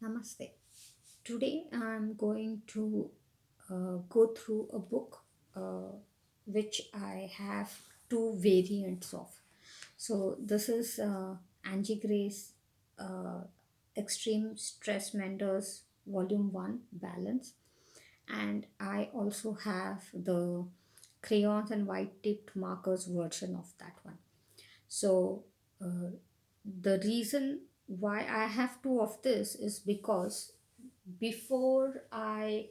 Namaste. Today I'm going to go through a book which I have two variants of. So, this is Angie Gray's uh, Extreme Stress Menders Volume 1 Balance, and I also have the crayons and white tipped markers version of that one. So, the reason why I have two of this is because before I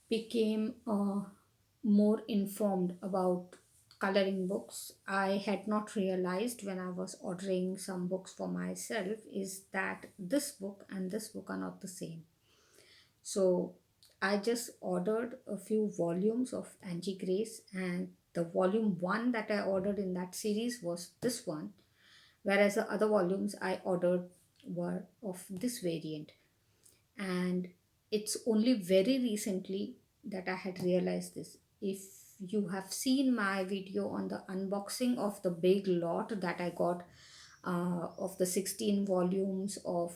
became more informed about coloring books, I had not realized when I was ordering some books for myself is that this book and this book are not the same. So I just ordered a few volumes of Angie Grace, and the volume one that I ordered in that series was this one, whereas the other volumes I ordered were of this variant. And it's only very recently that I had realized this. If you have seen my video on the unboxing of the big lot that I got of the 16 volumes of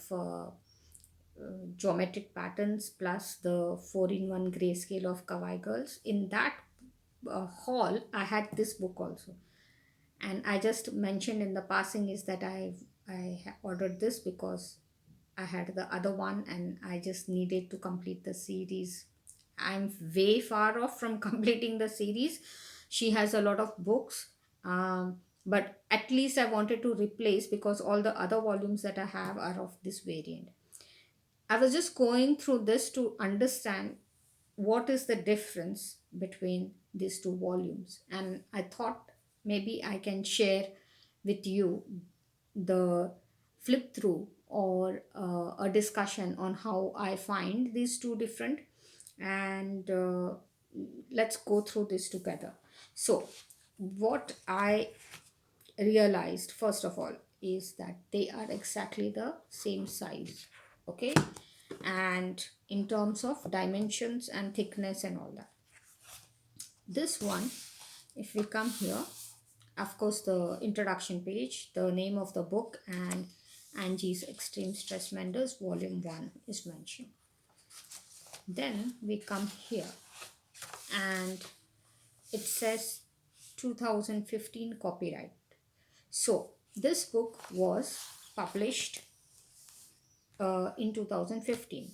geometric patterns plus the 4-in-1 grayscale of Kawaii Girls, in that haul I had this book also. And I just mentioned in the passing is that ordered this because I had the other one and I just needed to complete the series. I'm way far off from completing the series. She has a lot of books, but at least I wanted to replace because all the other volumes that I have are of this variant. I was just going through this to understand what is the difference between these two volumes, and I thought maybe I can share with you the flip through or a discussion on how I find these two different, and let's go through this together. So, what I realized first of all is that they are exactly the same size, okay, and in terms of dimensions and thickness and all that. This one, if we come here, of course, the introduction page, the name of the book, and Angie's Extreme Stress Menders Volume 1 is mentioned. Then we come here and it says 2015 copyright. So, this book was published in 2015,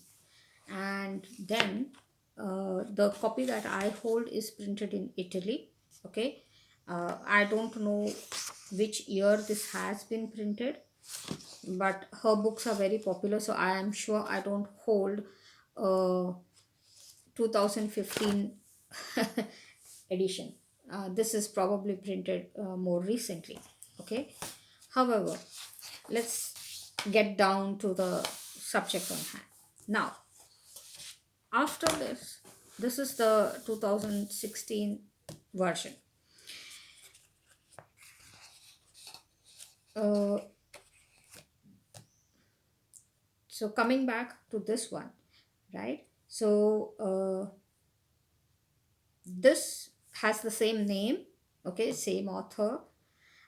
and then the copy that I hold is printed in Italy. Okay, I don't know which year this has been printed, but her books are very popular, so I am sure I don't hold 2015 edition. This is probably printed more recently. Okay, however, let's get down to the subject on hand. Now, after this is the 2016 version. Uh, so coming back to this one, right? So this has the same name, okay, same author,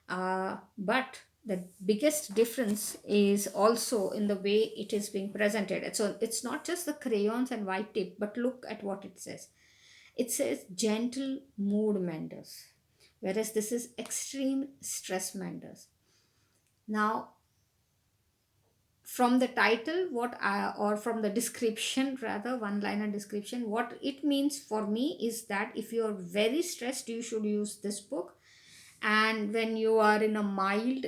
but the biggest difference is also in the way it is being presented. So it's not just the crayons and white tip, but look at what it says. It says gentle mood menders, whereas this is extreme stress menders. Now, from the title, or from the description, rather, one liner description, what it means for me is that if you're very stressed, you should use this book. And when you are in a mild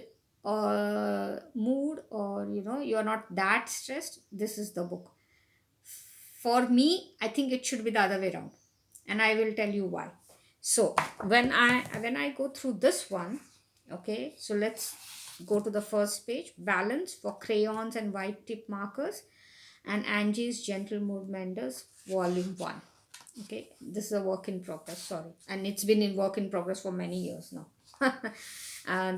mood, or you're not that stressed, this is the book. For me, I think it should be the other way around, and I will tell you why. So when I go through this one, okay, so let's go to the first page. Balance for crayons and white tip markers, and Angie's Gentle Mood Menders Volume 1. Okay, this is a work in progress, sorry, and it's been in work in progress for many years now.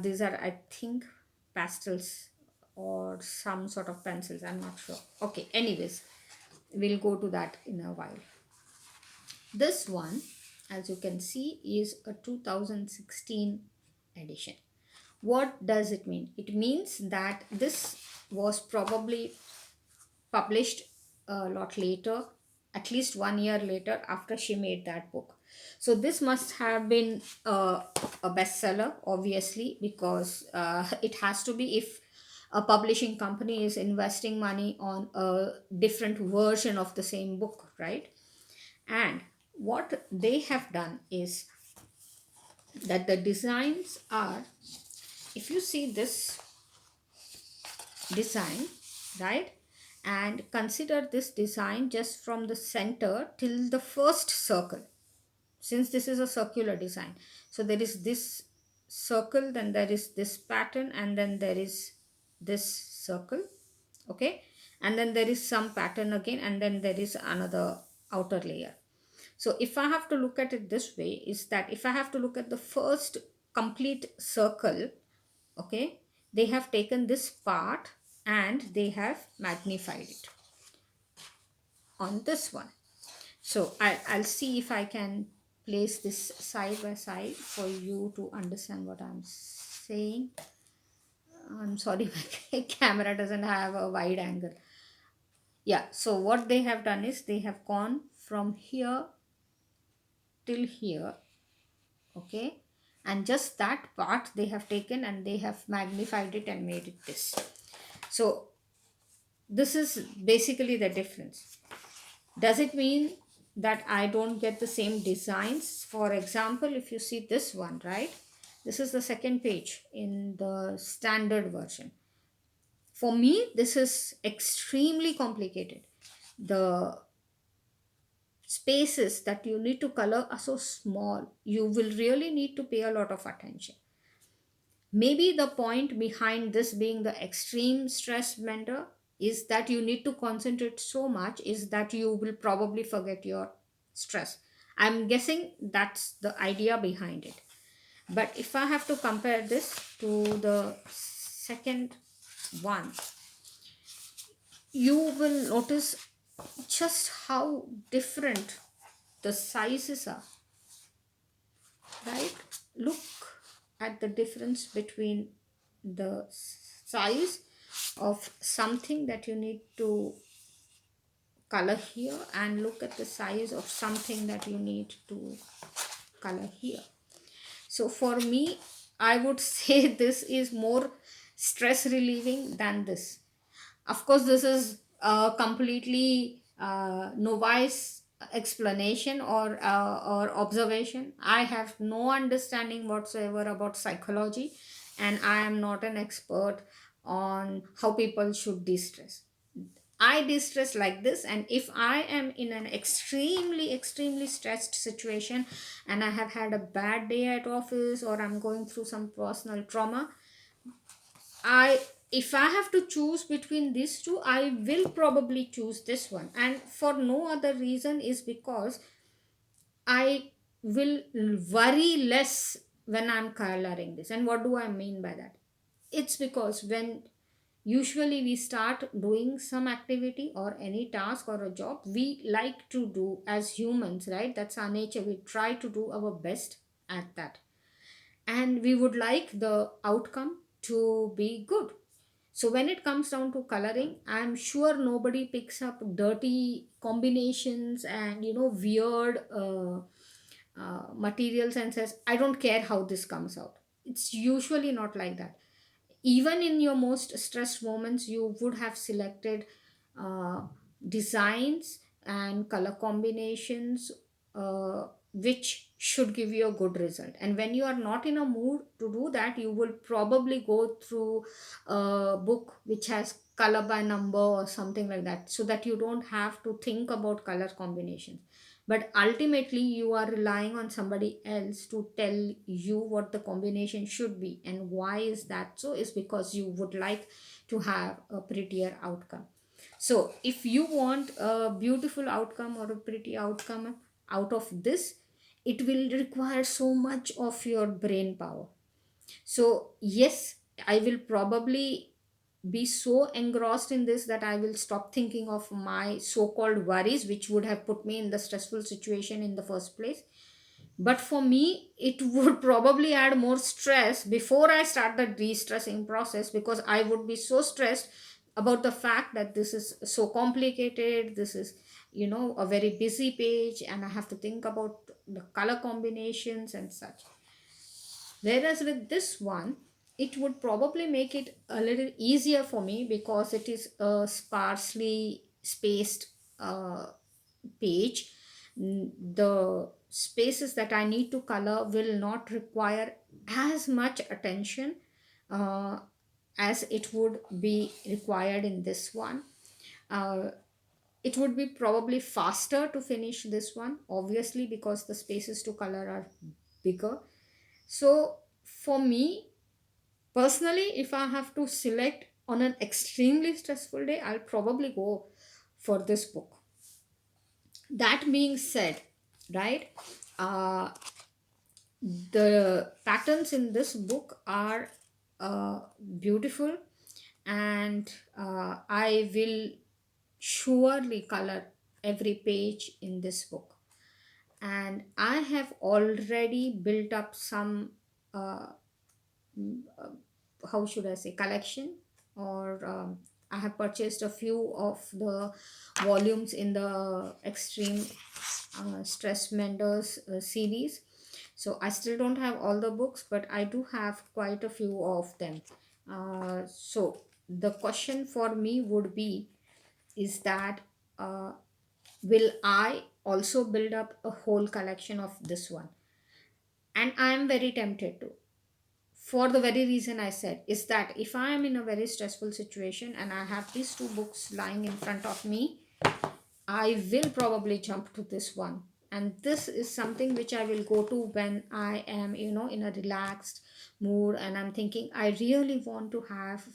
These are, I think, pastels or some sort of pencils, I'm not sure. Okay, anyways, we'll go to that in a while. This one, as you can see, is a 2016 edition. What does it mean? It means that this was probably published a lot later, at least 1 year later after she made that book. So this must have been a bestseller, obviously, because it has to be if a publishing company is investing money on a different version of the same book, right? And what they have done is that the designs are, if you see this design, right, and consider this design just from the center till the first circle, since this is a circular design. So there is this circle, then there is this pattern, and then there is this circle, okay, and then there is some pattern again, and then there is another outer layer. So if I have to look at it this way, is that if I have to look at the first complete circle, okay, they have taken this part and they have magnified it on this one. So I'll see if I can place this side by side for you to understand what I'm saying. I'm sorry, my camera doesn't have a wide angle. Yeah, so what they have done is they have gone from here till here, okay, and just that part they have taken and they have magnified it and made it this. So this is basically the difference. Does it mean that I don't get the same designs? For example, if you see this one, right, this is the second page in the standard version. For me, this is extremely complicated. The spaces that you need to color are so small, you will really need to pay a lot of attention. Maybe the point behind this being the extreme stress blender is that you need to concentrate so much is that you will probably forget your stress. I'm guessing that's the idea behind it. But if I have to compare this to the second one, you will notice just how different the sizes are, right? Look at the difference between the size of something that you need to color here and look at the size of something that you need to color here. So for me, I would say this is more stress relieving than this. Of course, this is a completely novice explanation or observation. I have no understanding whatsoever about psychology, and I am not an expert on how people should de-stress. I de-stress like this, and if I am in an extremely stressed situation and I have had a bad day at office or I'm going through some personal trauma, I if I have to choose between these two, I will probably choose this one. And for no other reason is because I will worry less when I'm coloring this. And what do I mean by that? It's because when usually we start doing some activity or any task or a job, we like to do as humans, right? That's our nature. We try to do our best at that. And we would like the outcome to be good. So when it comes down to coloring, I'm sure nobody picks up dirty combinations and weird materials and says, I don't care how this comes out. It's usually not like that. Even in your most stressed moments, you would have selected uh, designs and color combinations which should give you a good result. And when you are not in a mood to do that, you will probably go through a book which has color by number or something like that, so that you don't have to think about color combinations. But ultimately you are relying on somebody else to tell you what the combination should be. And why is that? So is because you would like to have a prettier outcome. So if you want a beautiful outcome or a pretty outcome out of this, it will require so much of your brain power. So yes, I will probably be so engrossed in this that I will stop thinking of my so-called worries, which would have put me in the stressful situation in the first place. But for me, it would probably add more stress before I start the de-stressing process, because I would be so stressed. about the fact that this is so complicated, this is, a very busy page, and I have to think about the color combinations and such. Whereas with this one, it would probably make it a little easier for me because it is a sparsely spaced uh, page. The spaces that I need to color will not require as much attention uh, as it would be required in this one. Uh, it would be probably faster to finish this one, obviously, because the spaces to color are bigger. So, for me personally, if I have to select on an extremely stressful day, I'll probably go for this book. That being said, right, uh, the patterns in this book are beautiful, and I will surely color every page in this book. And I have already built up some uh, how should I say, collection, or I have purchased a few of the volumes in the Extreme Stress Menders series. So I still don't have all the books, but I do have quite a few of them. So the question for me would be, is that uh, will I also build up a whole collection of this one? And I am very tempted to, for the very reason I said, is that if I am in a very stressful situation and I have these two books lying in front of me, I will probably jump to this one. And this is something which I will go to when I am, in a relaxed mood and I'm thinking I really want to have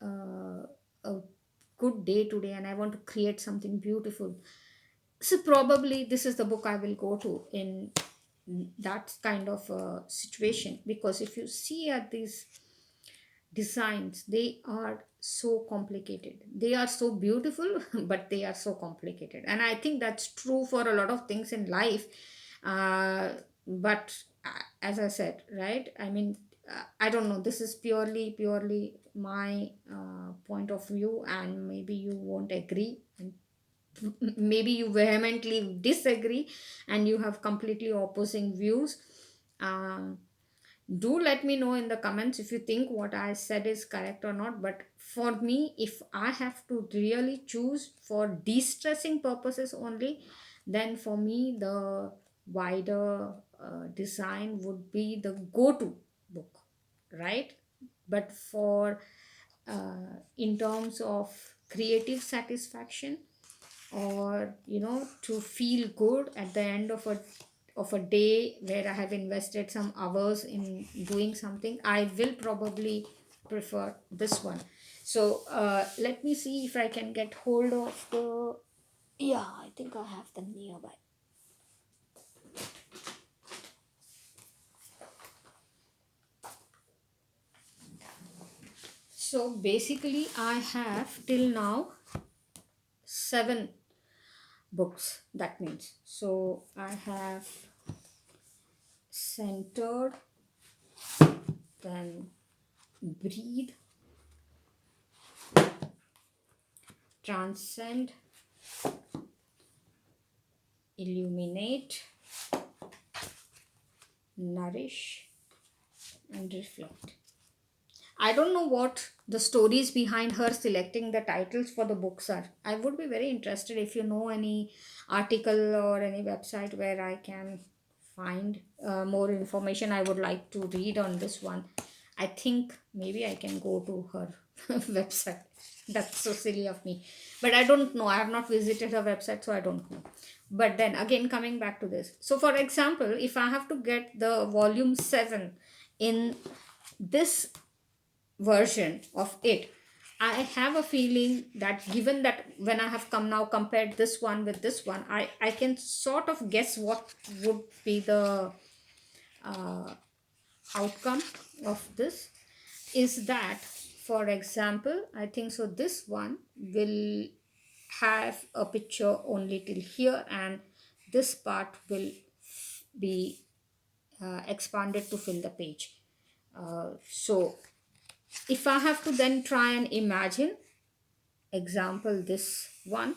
a good day today and I want to create something beautiful. So probably this is the book I will go to in that kind of a situation, because if you see at these designs, they are so complicated, they are so beautiful but they are so complicated, and I think that's true for a lot of things in life. But as I said, right, I mean, I don't know, this is purely my point of view, and maybe you won't agree, and maybe you vehemently disagree, and you have completely opposing views. um, do let me know in the comments if you think what I said is correct or not. But for me, if I have to really choose for de-stressing purposes only, then for me the wider design would be the go-to book, right? But for in terms of creative satisfaction, or to feel good at the end of a day where I have invested some hours in doing something, I will probably prefer this one. So let me see if I can get hold of the, yeah, I think I have them nearby. So basically I have till now 7 books, that means. So I have Centered, then Breathe, Transcend, Illuminate, Nourish, and Reflect. I don't know what the stories behind her selecting the titles for the books are. I would be very interested if you know any article or any website where I can find more information. I would like to read on this one. I think maybe I can go to her website. That's so silly of me. But I don't know. I have not visited her website, so I don't know. But then again, coming back to this. So, for example, if I have to get the volume 7 in this version of it, I have a feeling that, given that when I have come now compared this one with this one, I can sort of guess what would be the uh, outcome of this, is that, for example, I think so this one will have a picture only till here, and this part will be expanded to fill the page. So if I have to then try and imagine, example, this one.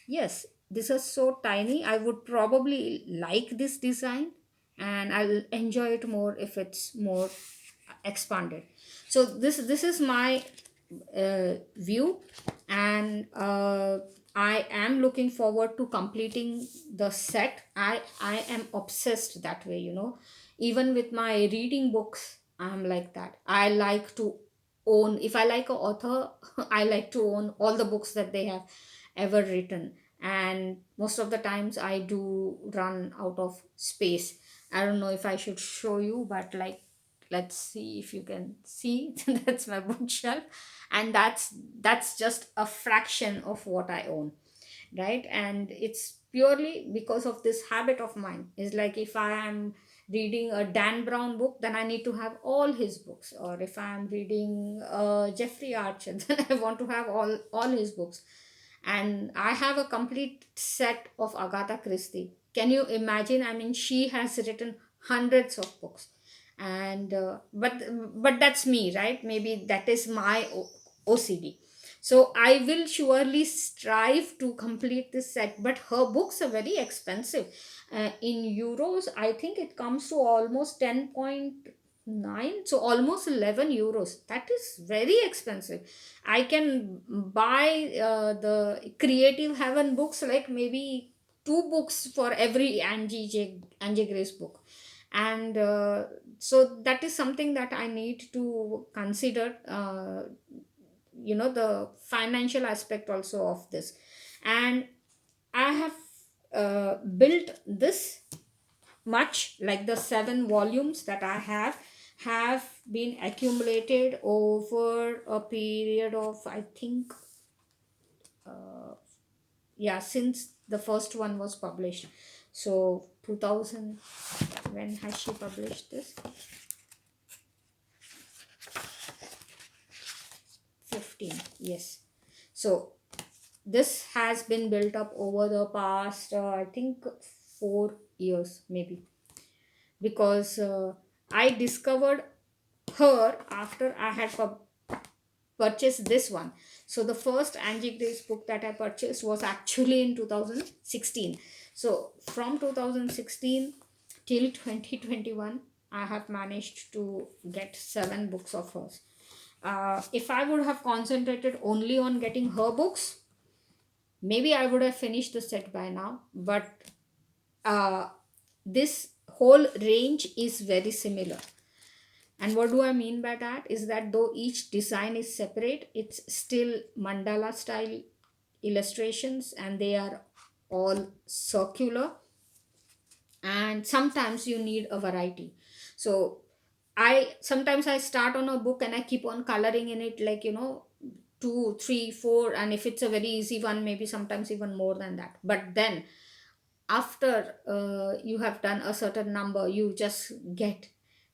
Yes, this is so tiny. I would probably like this design, and I'll enjoy it more if it's more expanded. So this is my view, and I am looking forward to completing the set. I am obsessed that way, even with my reading books. I'm like that. I like to own, if I like a author, I like to own all the books that they have ever written. And most of the times I do run out of space. I don't know if I should show you, but like, let's see if you can see. That's my bookshelf, and that's just a fraction of what I own, right? And it's purely because of this habit of mine. Is like, if I am reading a Dan Brown book, then I need to have all his books. Or if I am reading Jeffrey Archer, then I want to have all his books. And I have a complete set of Agatha Christie. Can you imagine? I mean, she has written hundreds of books. And but that's me, right? Maybe that is my OCD. So I will surely strive to complete this set, but her books are very expensive. In euros, I think it comes to almost 10.9, so almost 11 euros. That is very expensive. I can buy the Creative Heaven books, like maybe two books for every Angie Grace book. And so that is something that I need to consider, the financial aspect also of this. And I have built this much, like the 7 volumes that I have been accumulated over a period of, I think, yeah, since the first one was published. So 2000, when has she published this? 15, yes. So this has been built up over the past, I think, 4 years maybe. Because I discovered her after I had purchased this one. So the first Angie Grace book that I purchased was actually in 2016. So from 2016 till 2021, I have managed to get 7 books of hers. If I would have concentrated only on getting her books, maybe I would have finished the set by now. But uh, this whole range is very similar. And what do I mean by that is that though each design is separate, it's still mandala style illustrations, and they are all circular. And sometimes you need a variety. So I sometimes I start on a book and I keep on coloring in it, like, 2, 3, 4, and if it's a very easy one, maybe sometimes even more than that. But then after you have done a certain number, you just get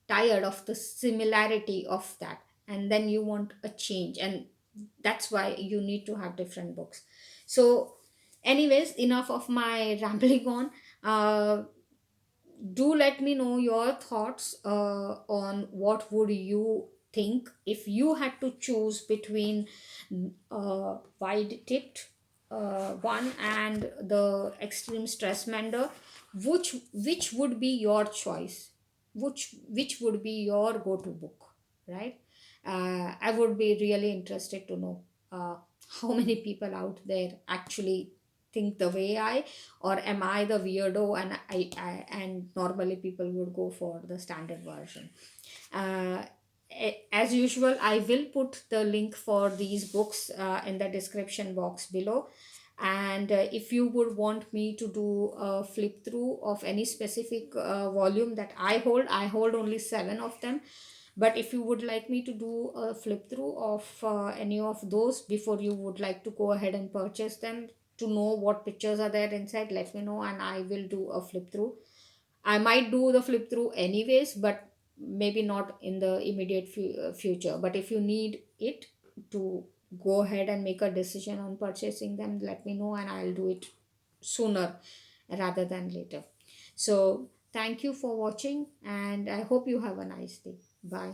tired of the similarity of that, and then you want a change, and that's why you need to have different books. So anyways, enough of my rambling on. Do let me know your thoughts on what would you think if you had to choose between wide tipped one and the extreme stress mender. Which would be your choice? Which would be your go-to book, right? I would be really interested to know how many people out there actually think the way I, or am I the weirdo, and and normally people would go for the standard version. uh, as usual, I will put the link for these books in the description box below. And if you would want me to do a flip through of any specific volume that I hold only 7 of them. But if you would like me to do a flip through of any of those before you would like to go ahead and purchase them, to know what pictures are there inside, let me know and I will do a flip through. I might do the flip through anyways, but maybe not in the immediate future. But if you need it to go ahead and make a decision on purchasing them, let me know and I'll do it sooner rather than later. So thank you for watching, and I hope you have a nice day. Bye.